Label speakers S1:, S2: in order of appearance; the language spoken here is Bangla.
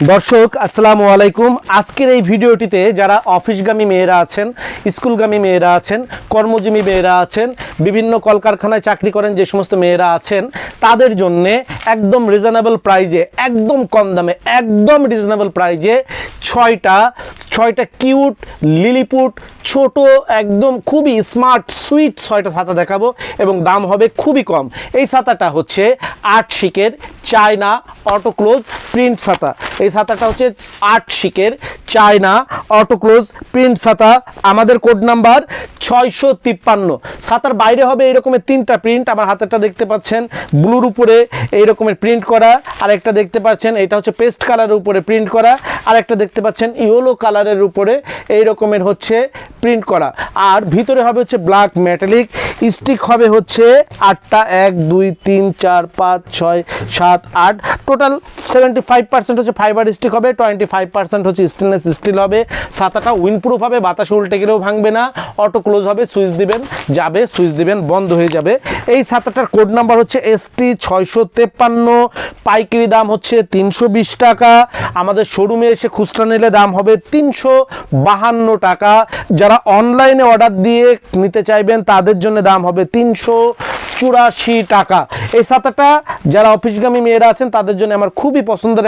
S1: দর্শক আসসালামু আলাইকুম। আজকের এই ভিডিওটিতে যারা অফিসগামী মেয়েরা আছেন, স্কুলগামী মেয়েরা আছেন, কর্মজীবী মেয়েরা আছেন, বিভিন্ন কলকারখানায় চাকরি করেন যে সমস্ত মেয়েরা আছেন, তাদের জন্যে একদম রিজনেবল প্রাইজে, একদম কম দামে, একদম রিজনেবল প্রাইজে ছয়টা কিউট লিলিপুট ছোট একদম খুবই স্মার্ট সুইট 6টা ছাতা দেখাবো এবং দাম হবে খুবই কম। এই ছাতাটা হচ্ছে 8 শিকের চায়না অটোক্লোজ প্রিন্ট ছাতা। এই ছাতাটা হচ্ছে 8 শিকের চায়না অটোক্লোজ প্রিন্ট ছাতা। আমাদের কোড নাম্বার 653। ছাতার বাইরে হবে এই রকমের 3টা প্রিন্ট। আমার হাতেরটা দেখতে পাচ্ছেন ব্লুর উপরে এই রকমের প্রিন্ট করা, আরেকটা দেখতে পাচ্ছেন এটা হচ্ছে পেস্ট কালারের উপরে প্রিন্ট করা, আরেকটা দেখতে পাচ্ছেন ইয়েলো কালারের উপরে এই রকমের হচ্ছে প্রিন্ট করা, আর ভিতরে হবে হচ্ছে ব্ল্যাক মেটালিক। স্টিক হবে হচ্ছে 8টা, 1 2 3 4 5 6 7 8, টোটাল 75% হচ্ছে ফাইবার স্টিক হবে, 25% হচ্ছে স্টেনলেস স্টিল হবে। ছাতাটা উইন্ডপ্রুফ হবে, বাতাসে উল্টে গেলেও ভাঙবে না, অটো ক্লোজ হবে, সুইচ দিবেন যাবে, সুইচ দিবেন বন্ধ হয়ে যাবে। এই ছাতাটার কোড নাম্বার হচ্ছে ST 653। পাইকারি দাম হচ্ছে 320 টাকা। আমাদের শোরুমে এসে খুচরা নিলে দাম হবে 352 টাকা। যারা অনলাইনে অর্ডার দিয়ে নিতে চাইবেন তাদের জন্য দাম হবে 384 টাকা। এই ছাতাটা যারা অফিসগামী মেয়েরা আছেন তাদের জন্য আমার খুবই পছন্দের